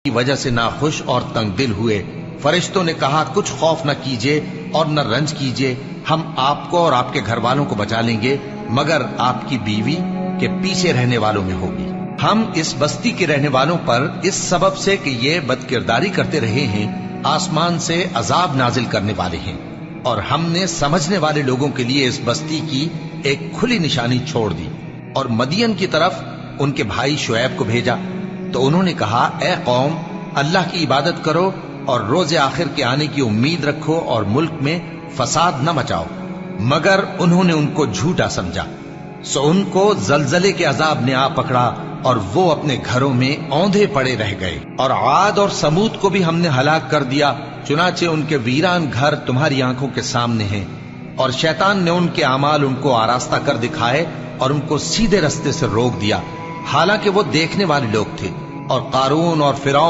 کی وجہ سے ناخوش اور تنگ دل ہوئے۔ فرشتوں نے کہا کچھ خوف نہ کیجیے اور نہ رنج کیجیے، ہم آپ کو اور آپ کے گھر والوں کو بچا لیں گے، مگر آپ کی بیوی کے پیچھے رہنے والوں میں ہوگی۔ ہم اس بستی کے رہنے والوں پر اس سبب سے کہ یہ بدکرداری کرتے رہے ہیں آسمان سے عذاب نازل کرنے والے ہیں، اور ہم نے سمجھنے والے لوگوں کے لیے اس بستی کی ایک کھلی نشانی چھوڑ دی۔ اور مدین کی طرف ان کے بھائی شعیب کو بھیجا تو انہوں نے کہا اے قوم، اللہ کی عبادت کرو اور روز آخر کے آنے کی امید رکھو اور ملک میں فساد نہ مچاؤ، مگر انہوں نے ان کو جھوٹا سمجھا، سو ان کو زلزلے کے عذاب نے آ پکڑا اور وہ اپنے گھروں میں اوندھے پڑے رہ گئے۔ اور عاد اور سمود کو بھی ہم نے ہلاک کر دیا، چنانچہ ان کے ویران گھر تمہاری آنکھوں کے سامنے ہیں، اور شیطان نے ان کے اعمال ان کو آراستہ کر دکھائے اور ان کو سیدھے رستے سے روک دیا، حالانکہ وہ دیکھنے والے لوگ تھے۔ اور قارون اور فرعون